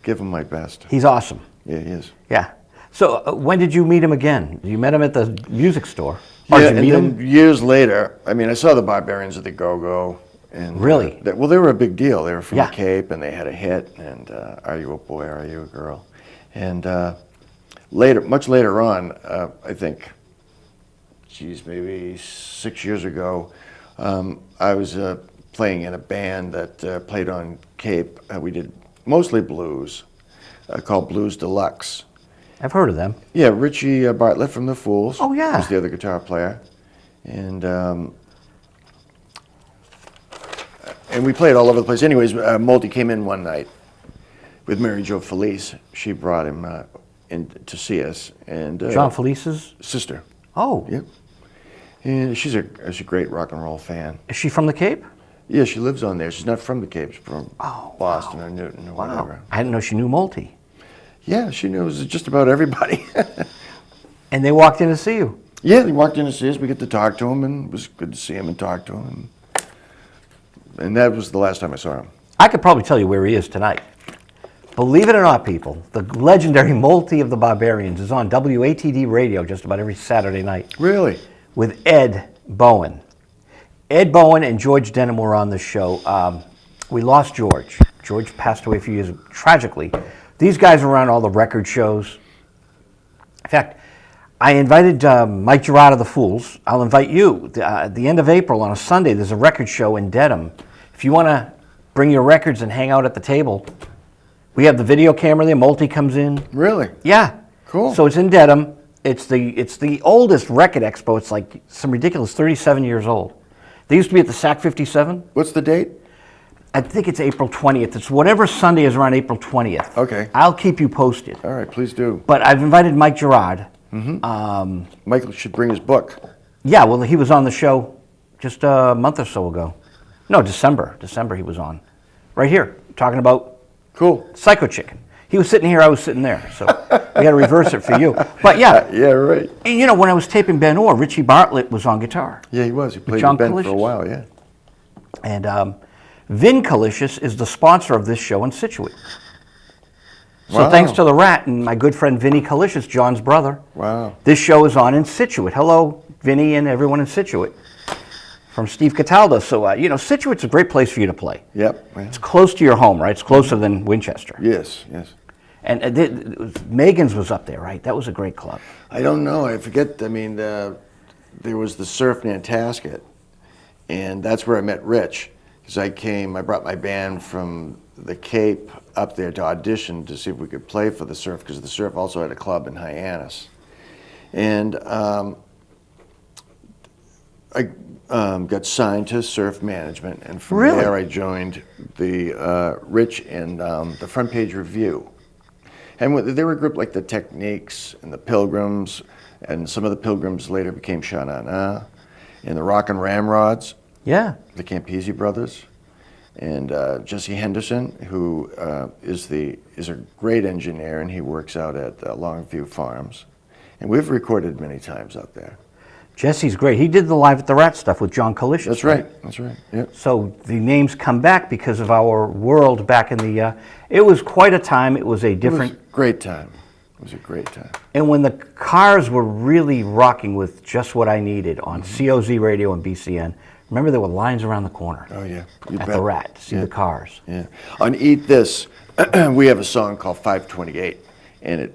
give him my best. He's awesome. Yeah, he is. Yeah. So when did you meet him again? You met him at the music store. Or Yeah, did you and meet then him? years later, I mean, I saw the Barbarians at the Go-Go. And, Really? Well, they were a big deal. They were from Yeah. the Cape, and they had a hit, and Are You a Boy, Are You a Girl? And much later on, I think, maybe 6 years ago, I was playing in a band that played on Cape. We did mostly blues, called Blues Deluxe. I've heard of them. Yeah, Richie Bartlett from the Fools. Oh, yeah. Was the other guitar player, and we played all over the place. Anyways, Molty came in one night with Mary Jo Felice. She brought him in to see us, and John Felice's? sister. Oh. Yep. And she's a great rock and roll fan. Is she from the Cape? Yeah, she lives on there. She's not from the Cape. She's from Boston or Newton or whatever. I didn't know she knew Molty. Yeah, she knows just about everybody. And they walked in to see you. Yeah, they walked in to see us. We get to talk to him, and it was good to see him and talk to him. And that was the last time I saw him. I could probably tell you where he is tonight. Believe it or not, people, the legendary Molty of the Barbarians is on WATD radio just about every Saturday night Really? with Ed Bowen. Ed Bowen and George Denham were on the show. We lost George. George passed away a few years ago, tragically. These guys were on all the record shows. In fact, I invited Mike Girard of the Fools. I'll invite you. At the end of April on a Sunday, there's a record show in Dedham. If you want to bring your records and hang out at the table, we have the video camera there. Molty comes in. Really? Yeah. Cool. So it's in Dedham. It's the oldest record expo. It's like some ridiculous 37 years old. They used to be at the SAC 57. What's the date? I think it's April 20th. It's whatever Sunday is around April 20th. Okay. I'll keep you posted. All right, please do. But I've invited Mike Girard. Michael should bring his book. Yeah, well, he was on the show just a month or so ago. No, December. December he was on. Right here, talking about Cool. Psycho Chicken. He was sitting here, I was sitting there. So we got to reverse it for you. But yeah, Yeah, right. and, you know, when I was taping Ben Orr, Richie Bartlett was on guitar. Yeah, he was. He played John with Ben Kalishis. for a while, yeah. And Vin Kalishis is the sponsor of this show in Scituate. So Wow. thanks to the Rat and my good friend Vinny Kalishis, John's brother, Wow. this show is on in Scituate. Hello, Vinny and everyone in Scituate. From Steve Cataldo. So, you know, Scituate's a great place for you to play. Yep. Yeah. It's close to your home, right? It's closer than Winchester. Yes, yes. And Megan's was up there, right? That was a great club. I don't know. I forget. I mean, there was the Surf Nantasket, and that's where I met Rich. Because I brought my band from the Cape up there to audition to see if we could play for the Surf, because the Surf also had a club in Hyannis. And I got signed to Surf Management, and from Really? there I joined the Rich and the Front Page Review. And they were a group like the Techniques and the Pilgrims, and some of the Pilgrims later became Sha-Na-Na, and the Rock and Ramrods, Yeah. the Campese brothers, and Jesse Henderson, who is a great engineer, and he works out at Longview Farms. And we've recorded many times out there. Jesse's great. He did the Live at the Rat stuff with John Kalishis. That's right. That's right. Yep. So the names come back because of our world back in the. It was quite a time. It was a different. It was a great time. It was a great time. And when the cars were really rocking with Just What I Needed on COZ Radio and BCN, remember there were lines around the corner Oh yeah. at the Rat to see Yeah. the cars. Yeah. On Eat This, we have a song called 528, and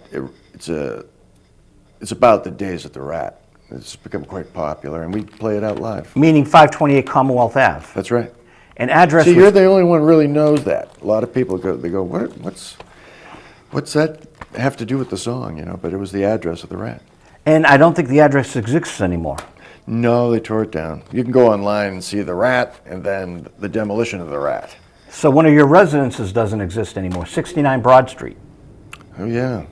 it's about the days at the Rat. It's become quite popular, and we play it out live. Meaning 528 Commonwealth Ave. That's right. And address See, was- you're the only one who really knows that. A lot of people go, what's that have to do with the song, you know? But it was the address of the Rat. and I don't think the address exists anymore. No, they tore it down. You can go online and see the Rat, and then the demolition of the Rat. So one of your residences doesn't exist anymore, 69 Broad Street. Oh yeah.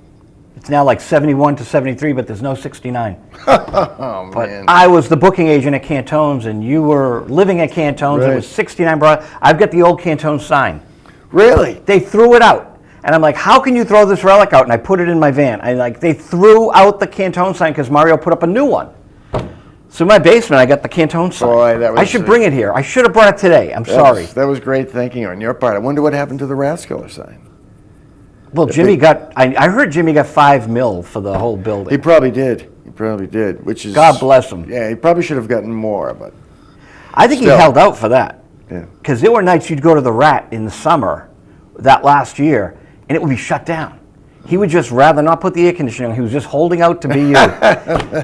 It's now like 71 to 73, but there's no 69. Oh But man. I was the booking agent at Cantone's, and you were living at Cantone's. It Right. was 69 Broad. I've got the old Cantone sign. Really? They threw it out. And I'm like, how can you throw this relic out? And I put it in my van. They threw out the Cantone sign because Mario put up a new one. So in my basement, I got the Cantone sign. Boy, I should bring it here. I should have brought it today. I'm sorry. That was great thinking on your part. I wonder what happened to the Rathskeller sign. Well, Jimmy got, I heard Jimmy got $5 million for the whole building. He probably did. Which is... God bless him. Yeah, he probably should have gotten more, but... I think still. He held out for that. Yeah. Because there were nights you'd go to the Rat in the summer, that last year, and it would be shut down. He would just rather not put the air conditioning on. He was just holding out to be you.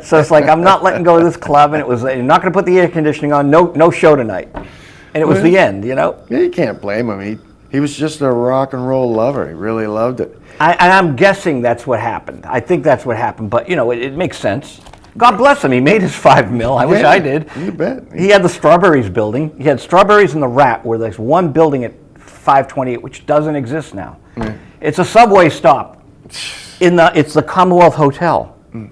So it's like, I'm not letting go of this club, and it was, you're not going to put the air conditioning on, no show tonight. And it was the end, you know? Yeah, you can't blame him. He was just a rock and roll lover. He really loved it. I'm guessing that's what happened. I think that's what happened, but, it makes sense. God bless him. He made his $5 million. I wish I did. You bet. He had the Strawberries building. He had Strawberries in the Rat, where there's one building at 528, which doesn't exist now. Mm. It's a subway stop. It's the Commonwealth Hotel. Mm.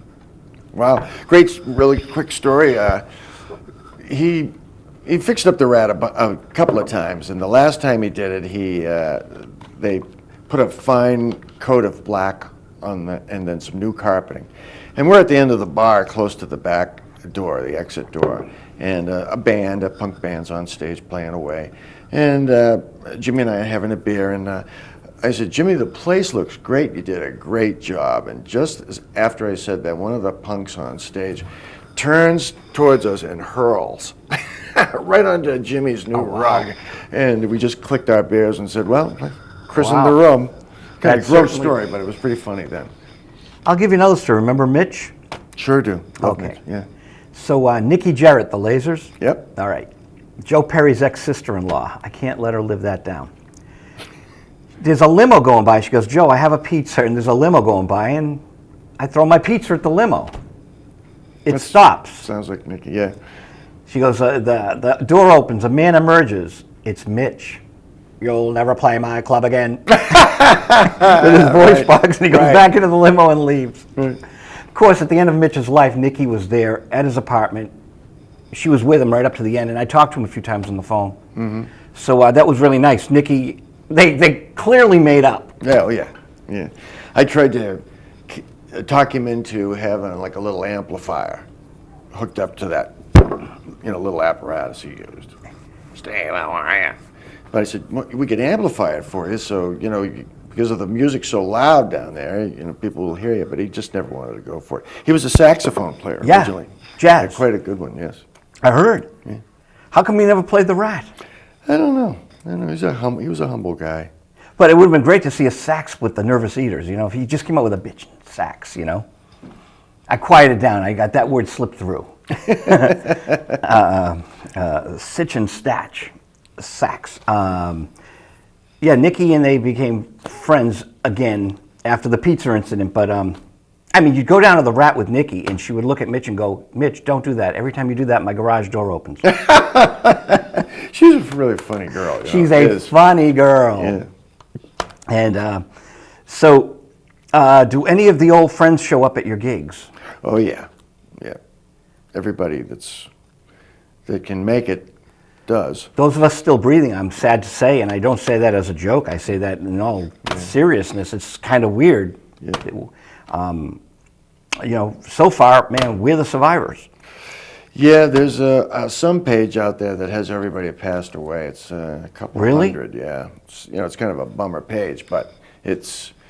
Wow. Great, really quick story. He fixed up the Rat a couple of times, and the last time he did it, they put a fine coat of black on and then some new carpeting. And we're at the end of the bar, close to the back door, the exit door, and a punk band's on stage playing away. And Jimmy and I are having a beer, and I said, Jimmy, the place looks great. You did a great job. And just after I said that, one of the punks on stage turns towards us and hurls right onto Jimmy's new rug. And we just clicked our beers and said, well, christen the room. Kind of a gross story, but it was pretty funny then. I'll give you another story. Remember Mitch? Sure do. Okay. Mitch. Yeah. So Nikki Jarrett, the Lasers? Yep. All right. Joe Perry's ex-sister-in-law. I can't let her live that down. There's a limo going by. She goes, Joe, I have a pizza, and there's a limo going by, and I throw my pizza at the limo. It stops. Sounds like Nikki, yeah. She goes, the door opens, a man emerges. It's Mitch. You'll never play my club again. With his voice box, and he goes back into the limo and leaves. Right. Of course, at the end of Mitch's life, Nikki was there at his apartment. She was with him right up to the end, and I talked to him a few times on the phone. Mm-hmm. So that was really nice. Nikki, they clearly made up. Yeah, oh yeah. I tried to talk him into having like a little amplifier hooked up to that, little apparatus he used. Stay where I am. But I said, we could amplify it for you, so, because of the music so loud down there, people will hear you, but he just never wanted to go for it. He was a saxophone player originally. Jazz. Yeah, quite a good one, yes. I heard. Yeah. How come he never played the Rat? I don't know. He was a humble guy. But it would have been great to see a sax with the Nervous Eaters, if he just came out with a bitchin' sax, I quieted down. I got that word slipped through. Sitch and Statch. Sax. Nikki and they became friends again after the pizza incident, but you'd go down to the Rat with Nikki and she would look at Mitch and go, Mitch, don't do that. Every time you do that, my garage door opens. She's a really funny girl. She's a funny girl. Yeah. And so do any of the old friends show up at your gigs? Oh, yeah. Yeah. Everybody that can make it does. Those of us still breathing, I'm sad to say, and I don't say that as a joke. I say that in all seriousness. It's kind of weird. Yeah. So far, man, we're the survivors. Yeah, there's some page out there that has everybody that passed away. It's a couple hundred. Yeah, it's kind of a bummer page, but you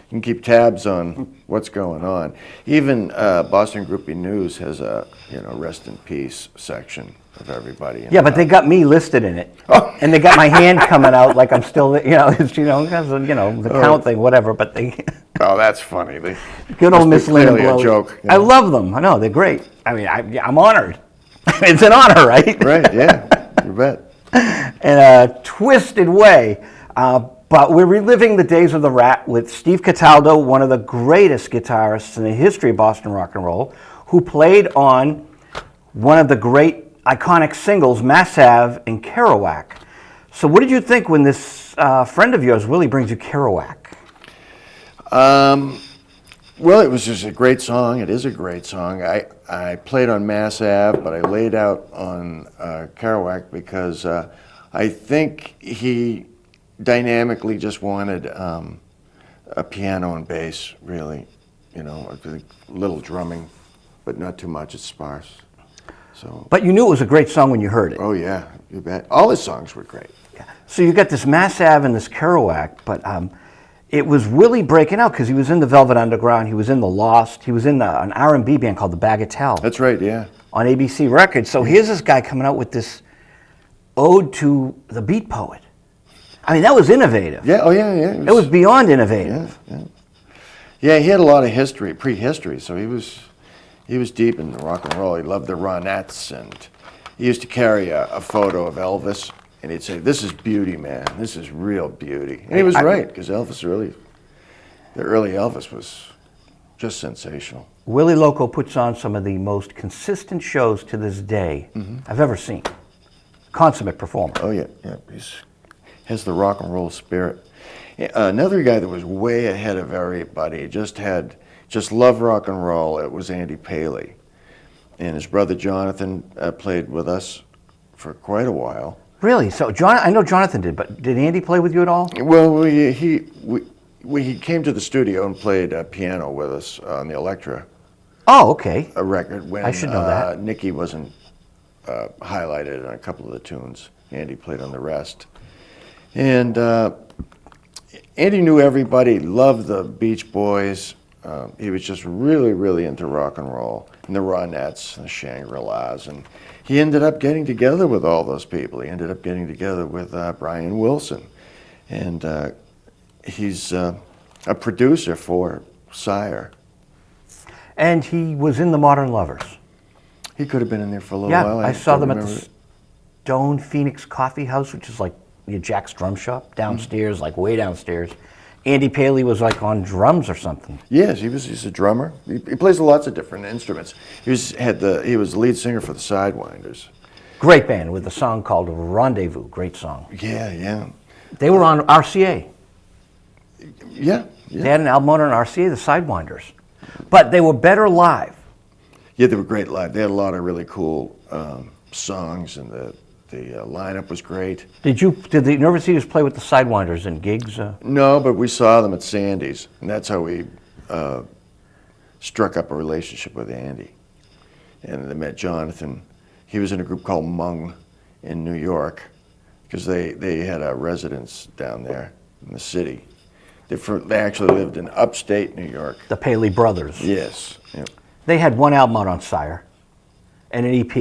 can keep tabs on what's going on. Even Boston Groupie News has a rest in peace section of everybody. Yeah, but they got me listed in it, and they got my hand coming out like I'm still, because of the count thing, whatever. But they. Oh, that's funny. Good old Miss Lynn and Blow. A joke. I love them. I know they're great. I'm honored. It's an honor, right? Right. Yeah. You bet. In a twisted way. But we're reliving the days of the Rat with Steve Cataldo, one of the greatest guitarists in the history of Boston rock and roll, who played on one of the great iconic singles, Mass Ave and Kerouac. So what did you think when this friend of yours, Willie, brings you Kerouac? Well, it was just a great song. It is a great song. I played on Mass Ave, but I laid out on Kerouac because I think he dynamically just wanted a piano and bass, really. A little drumming, but not too much. It's sparse. So. But you knew it was a great song when you heard it. Oh yeah, you bet. All his songs were great. Yeah. So you got this Mass Ave and this Kerouac, but it was Willie breaking out because he was in the Velvet Underground, he was in the Lost, he was in an R&B band called the Bagatelle. That's right, yeah. On ABC Records. So here's this guy coming out with this ode to the beat poet. I mean, that was innovative. Yeah, oh yeah. It was beyond innovative. Yeah, he had a lot of prehistory, so he was deep in rock and roll. He loved the Ronettes, and he used to carry a photo of Elvis, and he'd say, "This is beauty, man. This is real beauty." And he was right, because the early Elvis was just sensational. Willie Loco puts on some of the most consistent shows to this day I've ever seen. Consummate performer. Oh yeah. He has the rock and roll spirit. Another guy that was way ahead of everybody, just loved rock and roll. It was Andy Paley, and his brother Jonathan played with us for quite a while. Really? So I know Jonathan did, but did Andy play with you at all? Well, he came to the studio and played piano with us on the Elektra. Oh, okay. A record when I should know that. Nicky wasn't highlighted on a couple of the tunes. Andy played on the rest. And Andy knew everybody, loved the Beach Boys. He was just really, really into rock and roll, and the Ronettes, and the Shangri-Las. And he ended up getting together with all those people. He ended up getting together with Brian Wilson. And he's a producer for Sire. And he was in the Modern Lovers. He could have been in there for a little Yeah, while. I saw them at remember the Stone Phoenix Coffee House, which is like Jack's drum shop, downstairs, like way downstairs. Andy Paley was like on drums or something. Yes, he's a drummer. He plays lots of different instruments. He was the lead singer for the Sidewinders. Great band with a song called Rendezvous. Great song. Yeah. They were on RCA. Yeah. They had an album on RCA, the Sidewinders. But they were better live. Yeah, they were great live. They had a lot of really cool songs, and the lineup was great. Did the Nervous Eaters play with the Sidewinders in gigs? No, but we saw them at Sandy's, and that's how we struck up a relationship with Andy. And they met Jonathan. He was in a group called Mung in New York, because they had a residence down there in the city. They actually lived in upstate New York. The Paley Brothers. Yes. Yep. They had one album out on Sire, and an EP,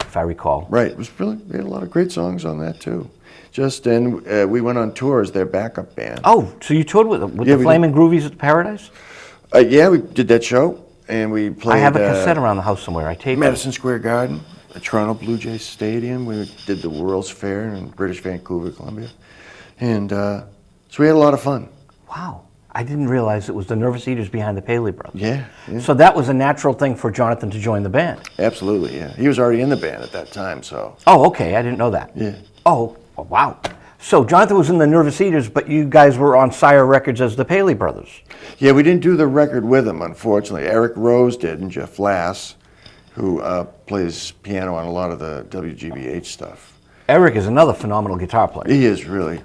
if I recall. Right. It was they had a lot of great songs on that too. We went on tour as their backup band. Oh, so you toured with the Flamin' Groovies at the Paradise? Yeah, we did that show, and we played. I have a cassette around the house somewhere. I taped Madison Square Garden, the Toronto Blue Jays Stadium. We did the World's Fair in British Vancouver, Columbia, and so we had a lot of fun. Wow. I didn't realize it was the Nervous Eaters behind the Paley Brothers. Yeah. So that was a natural thing for Jonathan to join the band. Absolutely, yeah. He was already in the band at that time, so. Oh, okay. I didn't know that. Yeah. Oh, wow. So Jonathan was in the Nervous Eaters, but you guys were on Sire Records as the Paley Brothers. Yeah, we didn't do the record with him, unfortunately. Eric Rose did, and Jeff Lass, who plays piano on a lot of the WGBH stuff. Eric is another phenomenal guitar player. He is really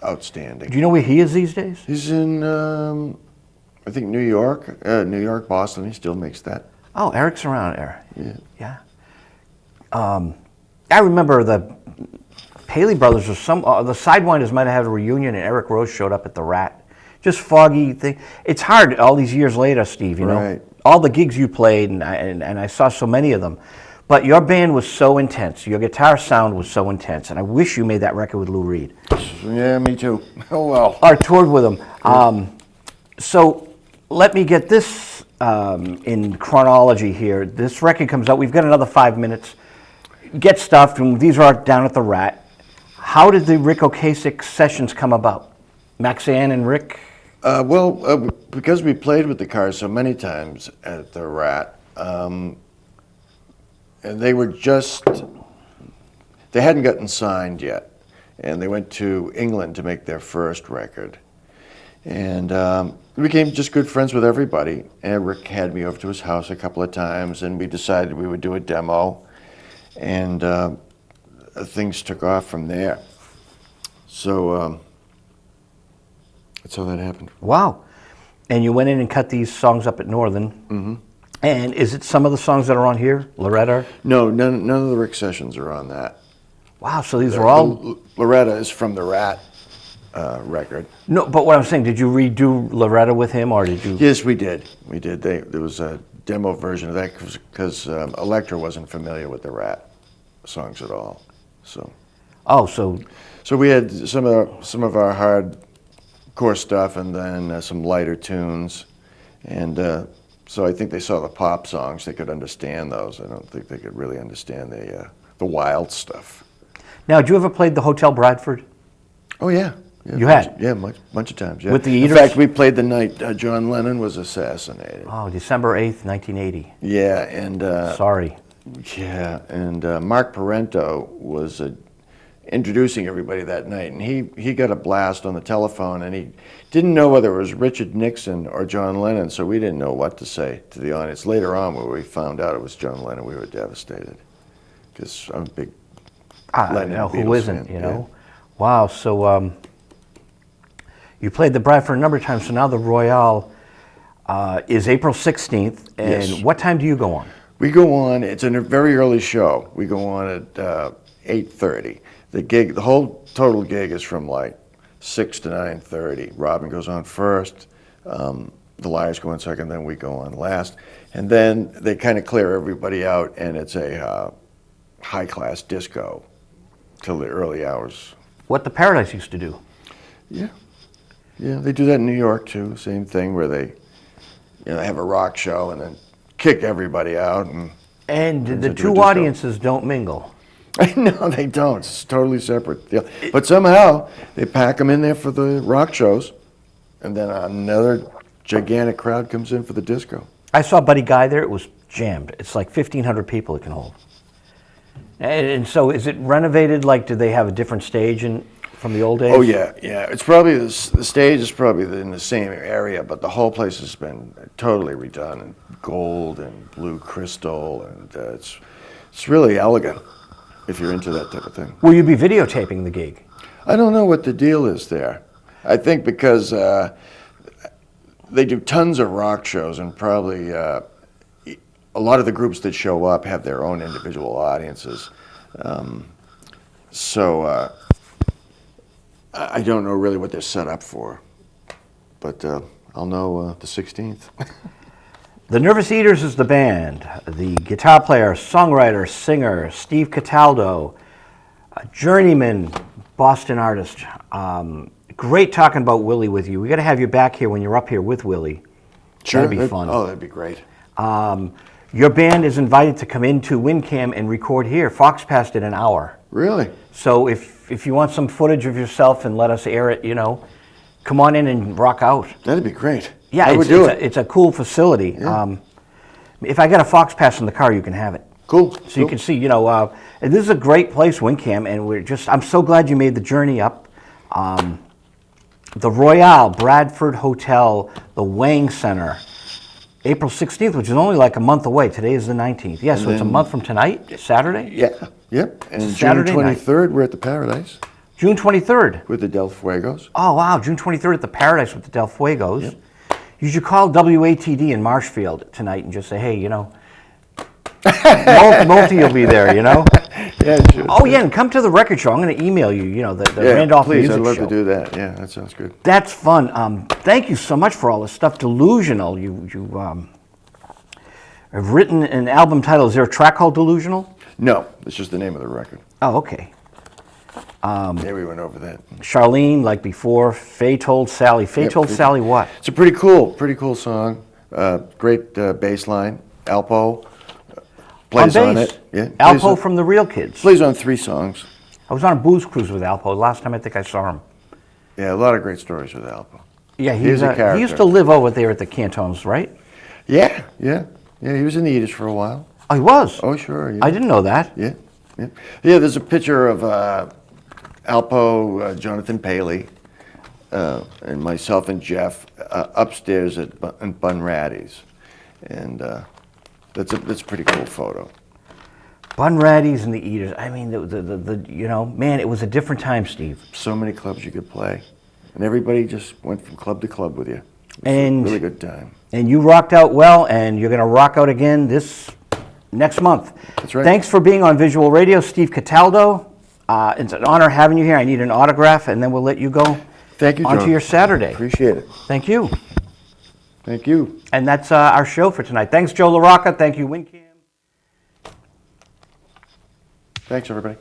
outstanding. Do you know where he is these days? He's in, I think, New York, Boston. He still makes that. Oh, Eric's around there. Yeah. I remember the Paley Brothers or the Sidewinders might have had a reunion, and Eric Rose showed up at the Rat. Just foggy thing. It's hard all these years later, Steve. You know, Right. all the gigs you played, and I saw so many of them. But your band was so intense. Your guitar sound was so intense, and I wish you made that record with Lou Reed. Yeah, me too. Oh, well. Or toured with him. So let me get this in chronology here. This record comes out. We've got another 5 minutes. Get stuffed, and these are down at the Rat. How did the Rick Ocasek sessions come about? Maxanne and Rick? Because we played with the Cars so many times at the Rat, and they hadn't gotten signed yet, and they went to England to make their first record. And we became just good friends with everybody, and Rick had me over to his house a couple of times, and we decided we would do a demo, and things took off from there. So that's how that happened. Wow. And you went in and cut these songs up at Northern. Mm-hmm. And is it some of the songs that are on here, Loretta? No, none of the Rick sessions are on that. Wow, so these are all... Loretta is from the Rat record. No, but what I'm saying, did you redo Loretta with him, or did you... Yes, we did. We did. There was a demo version of that because Elektra wasn't familiar with the Rat songs at all. So... Oh, so... So we had some of our hardcore stuff, and then some lighter tunes, and so I think they saw the pop songs. They could understand those. I don't think they could really understand the wild stuff. Now, did you ever play the Hotel Bradford? Oh yeah. You had? Yeah, bunch of times. Yeah. With the Eaters? In fact, we played the night John Lennon was assassinated. Oh, December 8th, 1980. Yeah, and Sorry. yeah, and Mark Parento was introducing everybody that night, and he got a blast on the telephone, and he didn't know whether it was Richard Nixon or John Lennon, so we didn't know what to say to the audience. Later on, when we found out it was John Lennon, we were devastated, because I'm a big Lennon You know, who Beatles isn't, fan. you know? Wow, so you played the Bradford a number of times, so now the Royale is April 16th, and Yes. what time do you go on? We go on, it's a very early show. We go on at 8:30. The whole total gig is from like 6 to 9:30. Robin goes on first, the Liars go on second, then we go on last. And then they kind of clear everybody out, and it's a high-class disco till the early hours. What the Paradise used to do. Yeah. Yeah, they do that in New York too, same thing, where they have a rock show and then kick everybody out. And Turns the into a two disco. audiences don't mingle. No, they don't. It's totally separate. Yeah. But somehow they pack them in there for the rock shows, and then another gigantic crowd comes in for the disco. I saw Buddy Guy there. It was jammed. It's like 1,500 people it can hold. And so is it renovated? Like, do they have a different stage from the old days? Oh yeah, yeah. It's probably the stage is probably in the same area, but the whole place has been totally redone, and gold and blue crystal, and it's really elegant if you're into that type of thing. Will you be videotaping the gig? I don't know what the deal is there. I think because they do tons of rock shows, and probably a lot of the groups that show up have their own individual audiences. So I don't know really what they're set up for, but I'll know the 16th. The Nervous Eaters is the band. The guitar player, songwriter, singer, Steve Cataldo, a journeyman Boston artist. Great talking about Willie with you. We got to have you back here when you're up here with Willie. Sure. That'd be fun. Oh, that'd be great. Your band is invited to come into WinCam and record here. Fox passed it an hour. Really? So if you want some footage of yourself and let us air it, come on in and rock out. That'd be great. Yeah, I would do it. It's a cool facility. Yeah. If I got a Fox Pass in the car, you can have it. Cool. So you can see, and this is a great place, WinCam, and I'm so glad you made the journey up. The Royale, Bradford Hotel, the Wang Center, April 16th, which is only like a month away. Today is the 19th. Yeah, so it's a month from tonight, Saturday? Yeah. Yep. And June Saturday night. 23rd, we're at the Paradise June 23rd. with the Del Fuegos. Oh, wow, June 23rd at the Paradise with the Del Fuegos. Yep. You should call WATD in Marshfield tonight and just say, hey, Multi will be there, Yeah, sure. Oh, yeah, and come to the record show. I'm going to email you, the Randolph please, Music I'd love Show. to do that. Yeah, that sounds good. That's fun. Thank you so much for all this stuff. Delusional. You have written an album title. Is there a track called Delusional? No, it's just the name of the record. Oh, okay. Yeah, we went over that. Charlene, like before. Faye Told Sally. Faye Told Sally what? It's a pretty cool song. Great bass line. Alpo plays on bass. it. Yeah, Alpo from The Real Kids. plays on 3 songs. I was on a booze cruise with Alpo last time I think I saw him. Yeah, a lot of great stories with Alpo. Yeah, He's a character. he used to live over there at the Cantons, right? Yeah. He was in the Eaters for a while. Oh, he was? Oh, sure. Yeah. I didn't know that. Yeah. There's a picture of Alpo, Jonathan Paley, and myself and Jeff upstairs at Bun Ratty's, and that's a pretty cool photo. Bun Ratty's and the Eaters. I mean, man, it was a different time, Steve. So many clubs you could play, and everybody just went from club to club with you. And Really good time. And you rocked out well, and you're going to rock out again this next month. That's right. Thanks for being on Visual Radio, Steve Cataldo. It's an honor having you here. I need an autograph, and then we'll let you go. Thank you, John. On to your Saturday. Appreciate it. Thank you. Thank you. And that's our show for tonight. Thanks, Joe LaRocca. Thank you, WinCam. Thanks, everybody.